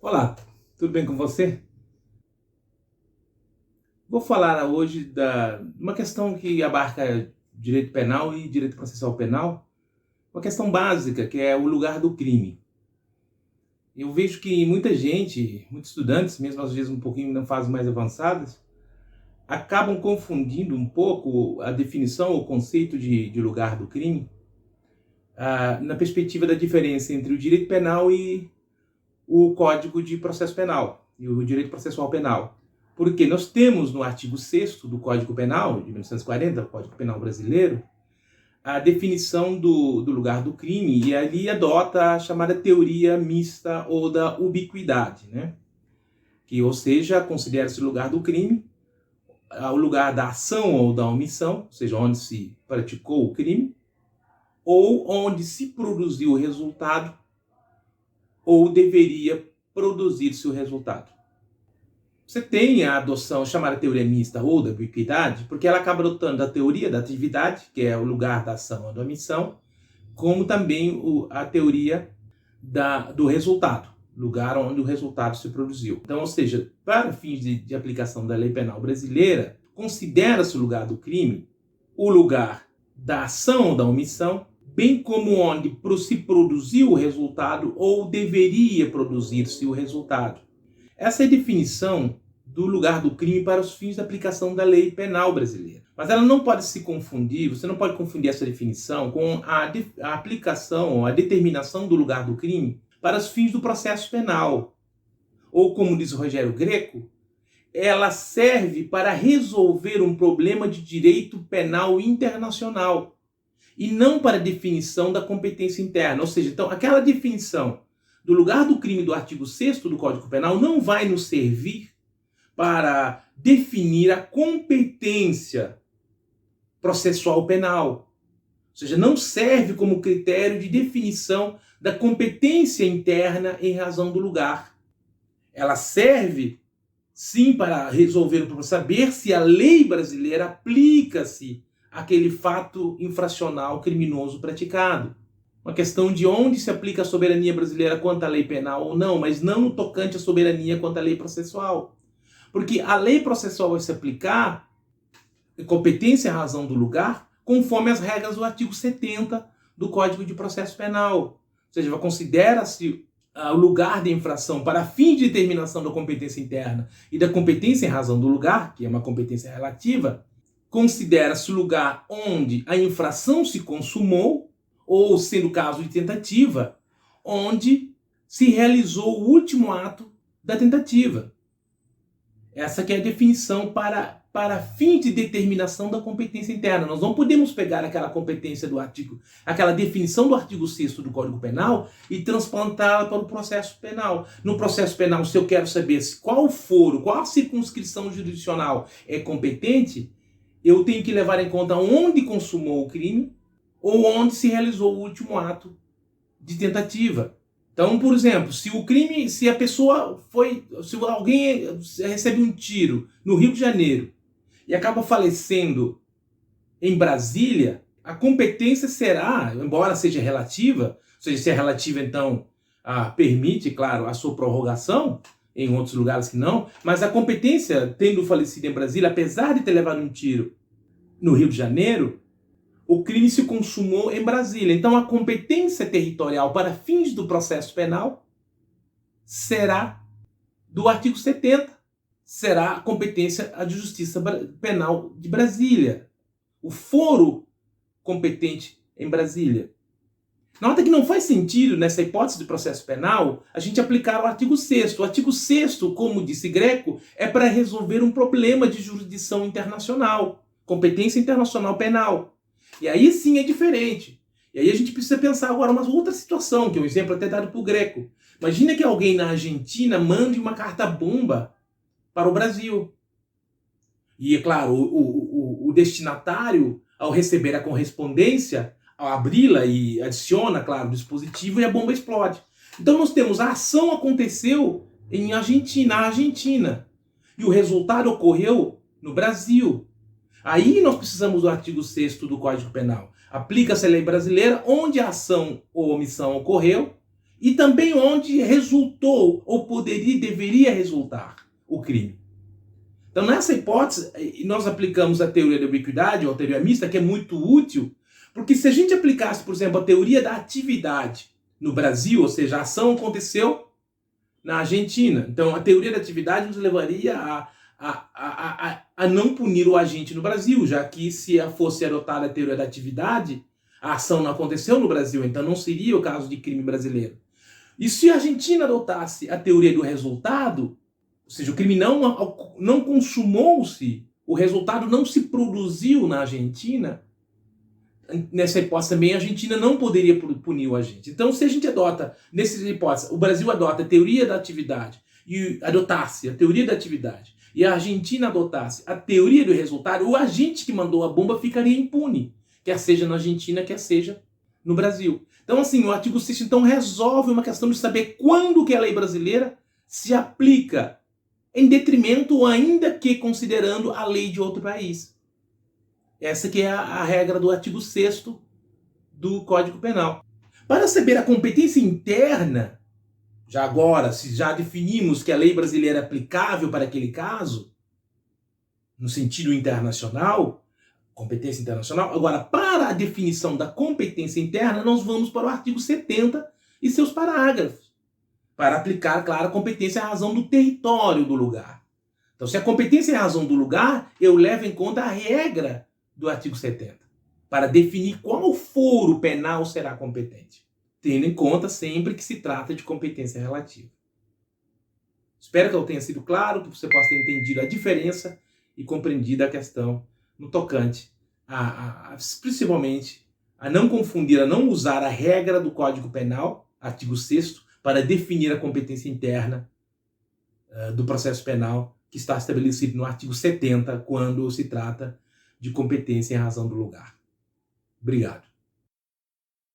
Olá, tudo bem com você? Vou falar hoje de uma questão que abarca direito penal e direito processual penal, uma questão básica que é o lugar do crime. Eu vejo que muita gente, muitos estudantes, mesmo às vezes um pouquinho em fases mais avançadas, acabam confundindo um pouco a definição, o conceito de lugar do crime, na perspectiva da diferença entre o direito penal e o Código de Processo Penal e o direito processual penal. Porque nós temos no artigo 6º do Código Penal, de 1940, o Código Penal brasileiro, a definição do lugar do crime, e ali adota a chamada teoria mista ou da ubiquidade, né? Que, ou seja, considera-se o lugar do crime o lugar da ação ou da omissão, ou seja, onde se praticou o crime, ou onde se produziu o resultado ou deveria produzir-se o resultado. Você tem a adoção chamada teoria mista ou da ubiquidade, porque ela acaba adotando a teoria da atividade, que é o lugar da ação ou da omissão, como também a teoria do resultado, lugar onde o resultado se produziu. Então, ou seja, para fins de aplicação da lei penal brasileira, considera-se o lugar do crime o lugar da ação ou da omissão, bem como onde se produziu o resultado ou deveria produzir-se o resultado. Essa é a definição do lugar do crime para os fins da aplicação da lei penal brasileira. Mas ela não pode se confundir, você não pode confundir essa definição com a aplicação, a determinação do lugar do crime para os fins do processo penal. Ou, como diz o Rogério Greco, ela serve para resolver um problema de direito penal internacional e não para a definição da competência interna. Ou seja, então, aquela definição do lugar do crime do artigo 6º do Código Penal não vai nos servir para definir a competência processual penal. Ou seja, não serve como critério de definição da competência interna em razão do lugar. Ela serve, sim, para resolver o problema, saber se a lei brasileira aplica-se àquele fato infracional criminoso praticado. Uma questão de onde se aplica a soberania brasileira quanto à lei penal ou não, mas não no tocante à soberania quanto à lei processual. Porque a lei processual vai se aplicar, competência em razão do lugar, conforme as regras do artigo 70 do Código de Processo Penal. Ou seja, considera-se o lugar de infração para fim de determinação da competência interna e da competência em razão do lugar, que é uma competência relativa, considera-se o lugar onde a infração se consumou, ou, sendo caso de tentativa, onde se realizou o último ato da tentativa. Essa que é a definição para fim de determinação da competência interna. Nós não podemos pegar aquela competência do artigo, aquela definição do artigo 6º do Código Penal e transplantá-la para o processo penal. No processo penal, se eu quero saber qual a circunscrição jurisdicional é competente, eu tenho que levar em conta onde consumou o crime ou onde se realizou o último ato de tentativa. Então, por exemplo, se alguém recebe um tiro no Rio de Janeiro e acaba falecendo em Brasília, a competência será, embora seja relativa, ou seja, se é relativa, então permite, claro, a sua prorrogação, em outros lugares que não, mas a competência, tendo falecido em Brasília, apesar de ter levado um tiro no Rio de Janeiro, o crime se consumou em Brasília. Então, a competência territorial para fins do processo penal será do artigo 70. Será a competência de justiça penal de Brasília. O foro competente em Brasília. Nota que não faz sentido, nessa hipótese de processo penal, a gente aplicar o artigo 6º. O artigo 6º, como disse Greco, é para resolver um problema de jurisdição internacional. Competência internacional penal. E aí sim é diferente. E aí a gente precisa pensar agora uma outra situação, que é um exemplo até dado por Greco. Imagina que alguém na Argentina mande uma carta-bomba para o Brasil. E, é claro, o destinatário, ao receber a correspondência, ao abri-la e adiciona, claro, o dispositivo e a bomba explode. Então nós temos a ação aconteceu na Argentina. E o resultado ocorreu no Brasil. Aí nós precisamos do artigo 6º do Código Penal. Aplica-se a lei brasileira onde a ação ou omissão ocorreu e também onde resultou ou poderia e deveria resultar o crime. Então, nessa hipótese, nós aplicamos a teoria da ubiquidade, ou a teoria mista, que é muito útil, porque se a gente aplicasse, por exemplo, a teoria da atividade no Brasil, ou seja, a ação aconteceu na Argentina, então a teoria da atividade nos levaria a não punir o agente no Brasil, já que se fosse adotada a teoria da atividade, a ação não aconteceu no Brasil, então não seria o caso de crime brasileiro. E se a Argentina adotasse a teoria do resultado, ou seja, o crime não consumou-se, o resultado não se produziu na Argentina, nessa hipótese também a Argentina não poderia punir o agente. Então, se a gente adota, nessa hipótese, o Brasil adota a teoria da atividade e adotasse a teoria da atividade e a Argentina adotasse a teoria do resultado, o agente que mandou a bomba ficaria impune, quer seja na Argentina, quer seja no Brasil. Então, assim, o artigo 6º então resolve uma questão de saber quando que a lei brasileira se aplica em detrimento, ainda que considerando a lei de outro país. Essa que é a regra do artigo 6º do Código Penal. Para saber a competência interna, já agora, se já definimos que a lei brasileira é aplicável para aquele caso, no sentido internacional, competência internacional, agora, para a definição da competência interna, nós vamos para o artigo 70 e seus parágrafos, para aplicar, claro, a competência à razão do território do lugar. Então, se a competência é a razão do lugar, eu levo em conta a regra do artigo 70, para definir qual foro penal será competente, tendo em conta sempre que se trata de competência relativa. Espero que eu tenha sido claro, que você possa ter entendido a diferença e compreendido a questão no tocante, principalmente, a não confundir, a não usar a regra do Código Penal, artigo 6º, para definir a competência interna do processo penal, que está estabelecido no artigo 70, quando se trata de competência em razão do lugar. Obrigado.